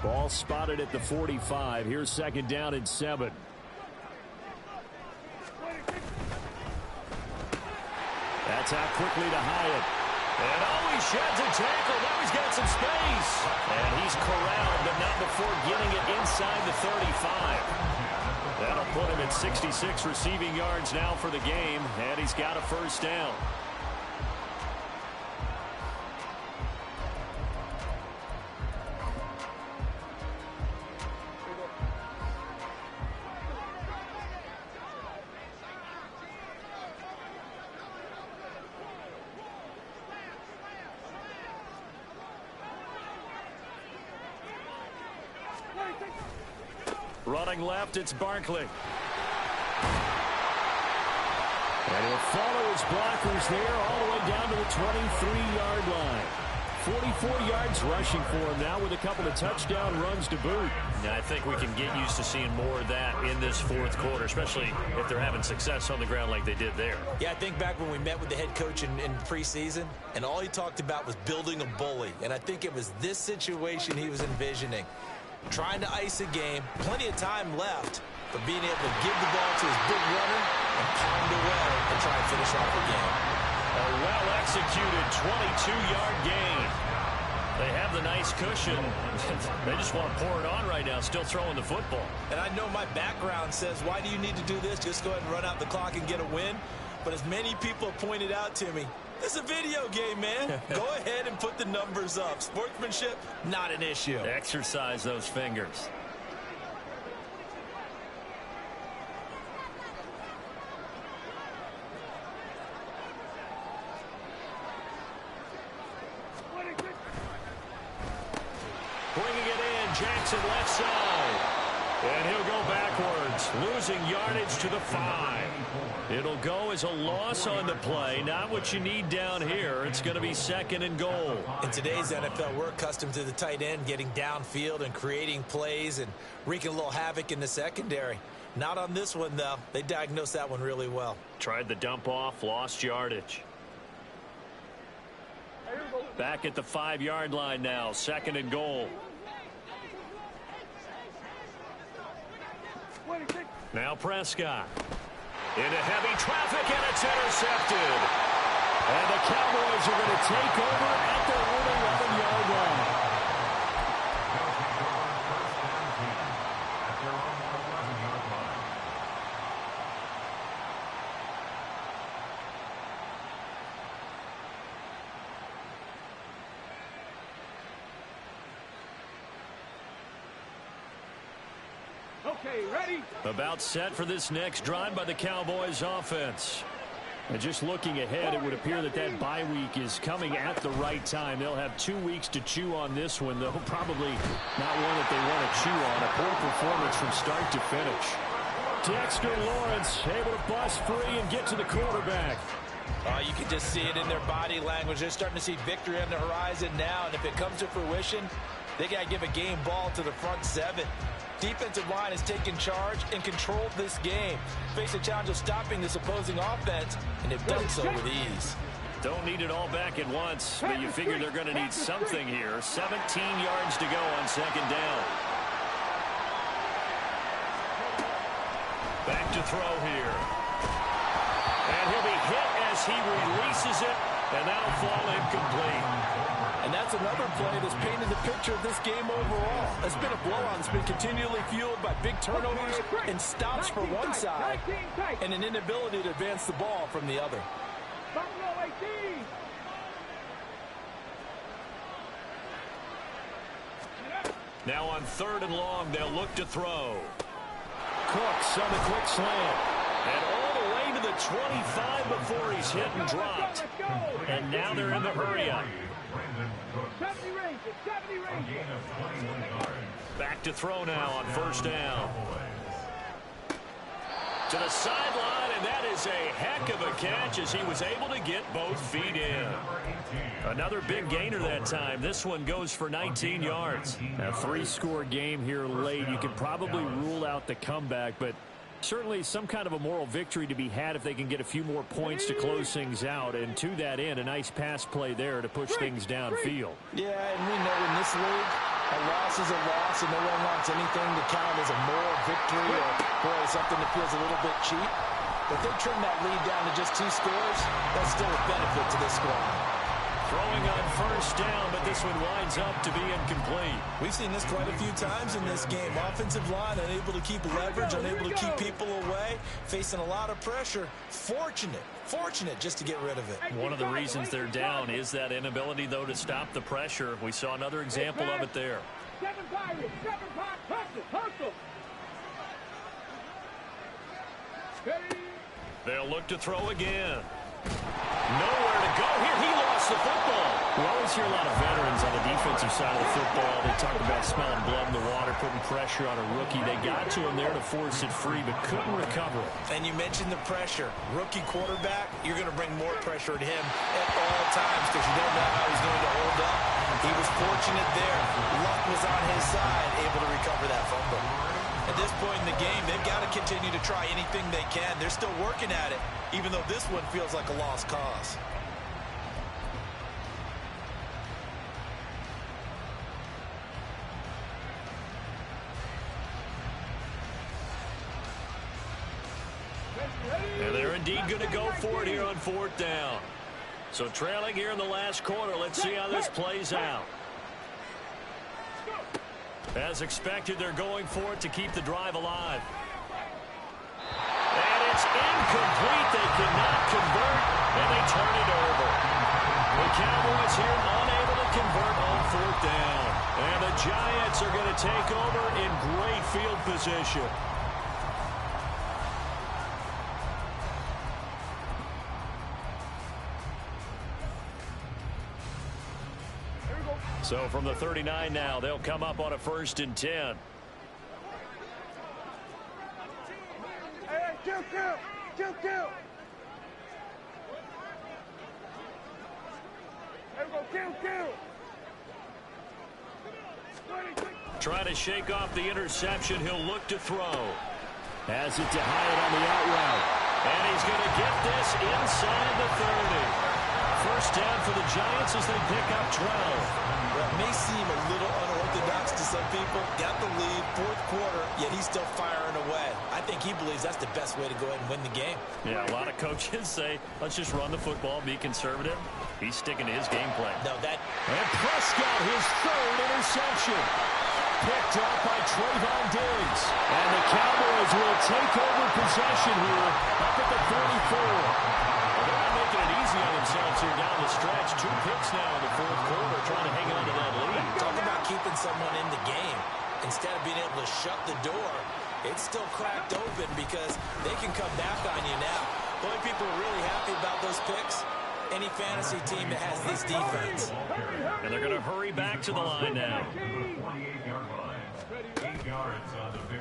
Ball spotted at the 45. Here's second down and 7. That's out quickly to Hyatt. And he sheds a tackle. Now he's got some space. And he's corralled, but not before getting it inside the 35. That'll put him at 66 receiving yards now for the game, and he's got a first down. Running left, it's Barkley. And he'll follow his blockers there all the way down to the 23-yard line. 44 yards rushing for him now with a couple of touchdown runs to boot. Yeah, I think we can get used to seeing more of that in this fourth quarter, especially if they're having success on the ground like they did there. Yeah, I think back when we met with the head coach in preseason, and all he talked about was building a bully. And I think it was this situation he was envisioning. Trying to ice a game, plenty of time left, but being able to give the ball to his big runner and pound away and try and finish off the game. A well-executed 22-yard gain. They have the nice cushion. They just want to pour it on right now, still throwing the football. And I know my background says, why do you need to do this? Just go ahead and run out the clock and get a win. But as many people have pointed out to me, it's a video game, man. Go ahead and put the numbers up. Sportsmanship, not an issue. Exercise those fingers. Bringing it in, Jackson left side. And he'll go backwards, losing yardage to the 5. It'll go as a loss on the play. Not what you need down here. It's going to be second and goal. In today's NFL, we're accustomed to the tight end getting downfield and creating plays and wreaking a little havoc in the secondary. Not on this one, though. They diagnosed that one really well. Tried the dump off, lost yardage. Back at the 5-yard line now, second and goal. Now Prescott. Into heavy traffic, and it's intercepted. And the Cowboys are going to take over at their own 11-yard line. Okay, ready? About set for this next drive by the Cowboys offense. And just looking ahead, it would appear that that bye week is coming at the right time. They'll have 2 weeks to chew on this one, though. Probably not one that they want to chew on. A poor performance from start to finish. Dexter Lawrence able to bust free and get to the quarterback. You can just see it in their body language. They're starting to see victory on the horizon now. And if it comes to fruition, they got to give a game ball to the front 7. Defensive line has taken charge and controlled this game. Face a challenge of stopping this opposing offense, and they've done so with ease. Don't need it all back at once, but you figure they're going to need something here. 17 yards to go on second down. Back to throw here. And he'll be hit as he releases it, and that'll fall incomplete. And that's another play that's painted the picture of this game overall. It's been a blowout. It's been continually fueled by big turnovers and stops for one side and an inability to advance the ball from the other. Now on 3rd and long, they'll look to throw. Cooks on the quick slant. And all the way to the 25 before he's hit and dropped. And now they're in the hurry-up. Back to throw now on 1st down. To the sideline, and that is a heck of a catch as he was able to get both feet in. Another big gainer that time. This one goes for 19 yards. A 3-score game here late. You can probably rule out the comeback, but certainly some kind of a moral victory to be had if they can get a few more points to close things out. And to that end, a nice pass play there to push things downfield. Yeah, and we know in this league, A loss is a loss, and no one wants anything to count as a moral victory or, boy, something that feels a little bit cheap. But if they trim that lead down to just 2 scores, that's still a benefit to this squad. Throwing on first down, but this one winds up to be incomplete. We've seen this quite a few times in this game. Offensive line unable to keep leverage, unable to keep people away, facing a lot of pressure. Fortunate just to get rid of it. One of the reasons they're down is that inability, though, to stop the pressure. We saw another example of it there. They'll look to throw again. Nowhere to go here. He lost the football. We always hear a lot of veterans on the defensive side of the football. They talk about smelling blood in the water, putting pressure on a rookie. They got to him there to force it free, but couldn't recover it. And you mentioned the pressure. Rookie quarterback, you're going to bring more pressure at him at all times because you don't know how he's going to hold up. He was fortunate there. Luck was on his side, able to recover that fumble. At this point in the game, they've got to continue to try anything they can. They're still working at it, even though this one feels like a lost cause. And they're indeed going to go for it here on 4th down. So trailing here in the last quarter. Let's see how this plays out. As expected, they're going for it to keep the drive alive. And it's incomplete. They cannot convert, and they turn it over. The Cowboys here unable to convert on 4th down. And the Giants are going to take over in great field position. So from the 39 now, they'll come up on a 1st and 10. Hey, kill. There we go, kill. Trying to shake off the interception. He'll look to throw. Has it to Hyatt on the out route. And he's going to get this inside the 30. First down for the Giants as they pick up 12. Well, it may seem a little unorthodox to some people. Got the lead, 4th quarter, yet he's still firing away. I think he believes that's the best way to go ahead and win the game. Yeah, a lot of coaches say, let's just run the football, be conservative. He's sticking to his game plan. No, that... And Prescott, his 3rd interception. Picked up by Trayvon Diggs. And the Cowboys will take over possession here up at the 44. They're not making it easy on themselves here down the stretch. 2 picks now in the 4th quarter trying to hang on to that lead. Talk about keeping someone in the game. Instead of being able to shut the door, it's still cracked open because they can come back on you now. The only people who are really happy about those picks, any fantasy team that has this defense. And they're going to hurry back to the line now.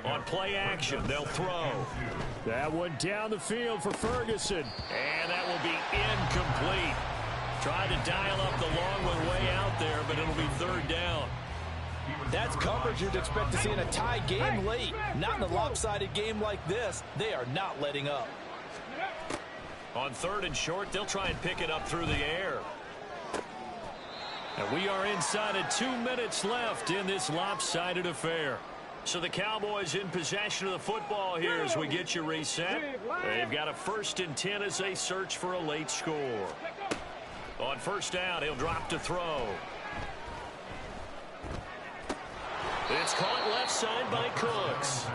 On play action, they'll throw. That one down the field for Ferguson. And that will be incomplete. Tried to dial up the long one way out there, but it'll be 3rd down. That's coverage you'd expect to see in a tie game late. Not in a lopsided game like this. They are not letting up. On 3rd and short, they'll try and pick it up through the air. And we are inside of 2 minutes left in this lopsided affair. So the Cowboys in possession of the football here as we get you reset. They've got a 1st and 10 as they search for a late score. On 1st down, he'll drop to throw. It's caught left side by Cooks.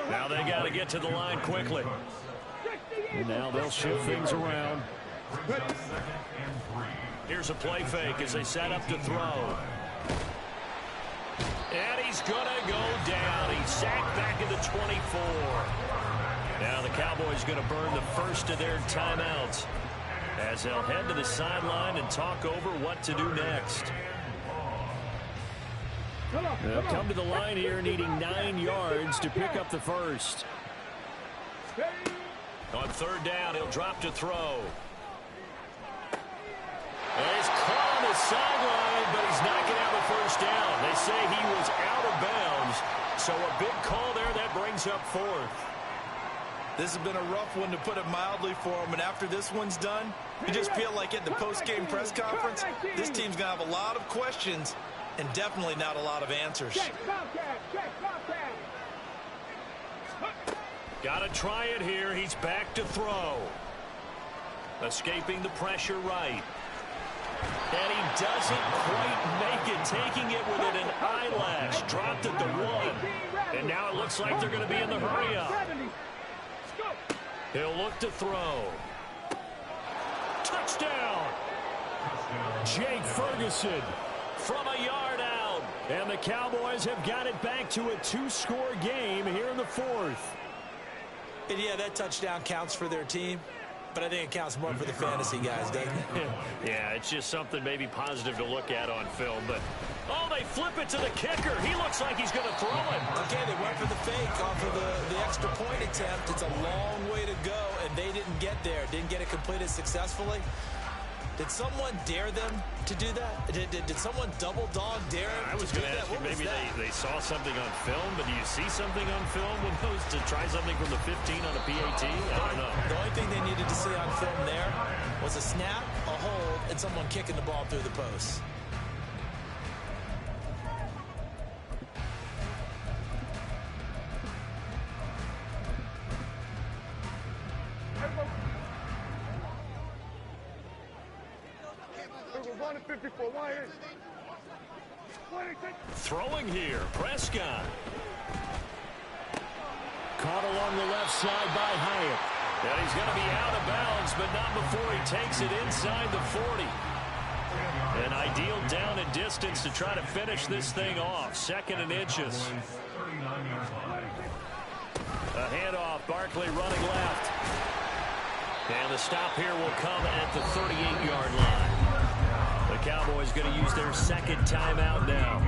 Now they got to get to the line quickly. And now they'll shift things around. Here's a play fake as they set up to throw. And he's going to go down. He's sacked back at the 24. Now the Cowboys going to burn the first of their timeouts as they'll head to the sideline and talk over what to do next. They'll come to the line here needing 9 yards to pick up the first. On 3rd down, he'll drop to throw. And he's caught on the sideline, but he's not going to have a 1st down. They say he was out of bounds, so a big call there that brings up 4th. This has been a rough one, to put it mildly, for him. And after this one's done, you just feel like at the post-game press conference, this team's going to have a lot of questions And definitely not a lot of answers. Got to try it here. He's back to throw. Escaping the pressure right. And he doesn't quite make it, taking it within an eyelash. Dropped it to 1. And now it looks like they're going to be in the hurry-up. He'll look to throw. Touchdown! Jake Ferguson from a yard out. And the Cowboys have got it back to a 2-score game here in the 4th. And yeah, that touchdown counts for their team. But I think it counts more for the fantasy guys, doesn't it? Yeah, it's just something maybe positive to look at on film. But, oh, they flip it to the kicker. He looks like he's going to throw it. Okay, they went for the fake off of the extra point attempt. It's a long way to go, and they didn't get there. Didn't get it completed successfully. Did someone dare them to do that? Did someone double dog dare them? I was going to ask you, maybe they saw something on film, but do you see something on film when those to try something from the 15 on a PAT? I don't know. The only thing they needed to see on film there was a snap, a hold, and someone kicking the ball through the post. Throwing here, Prescott. Caught along the left side by Hyatt. And he's going to be out of bounds, but not before he takes it inside the 40. An ideal down and distance to try to finish this thing off. 2nd and inches. A handoff, Barkley running left. And the stop here will come at the 38-yard line. The Cowboys going to use their 2nd timeout now,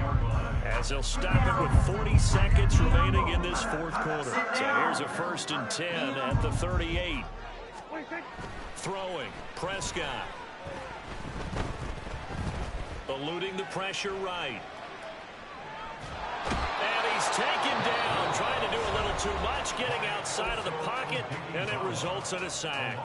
as they'll stop it with 40 seconds remaining in this 4th quarter. So here's a 1st and 10 at the 38. Throwing, Prescott. Eluding the pressure right. And he's taken down, trying to do a little too much, getting outside of the pocket, and it results in a sack.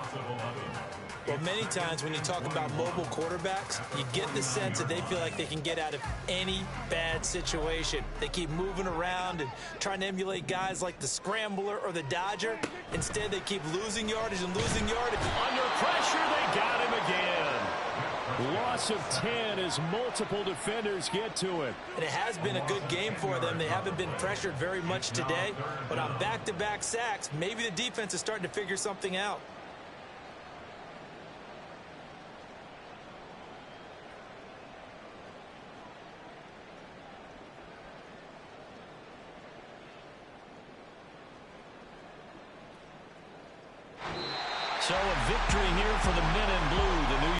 Well, many times when you talk about mobile quarterbacks, you get the sense that they feel like they can get out of any bad situation. They keep moving around and trying to emulate guys like the Scrambler or the Dodger. Instead, they keep losing yardage and losing yardage. Under pressure, they got him again. Loss of 10 as multiple defenders get to it. And it has been a good game for them. They haven't been pressured very much today. But on back-to-back sacks, maybe the defense is starting to figure something out. So a victory here for the men in blue. The New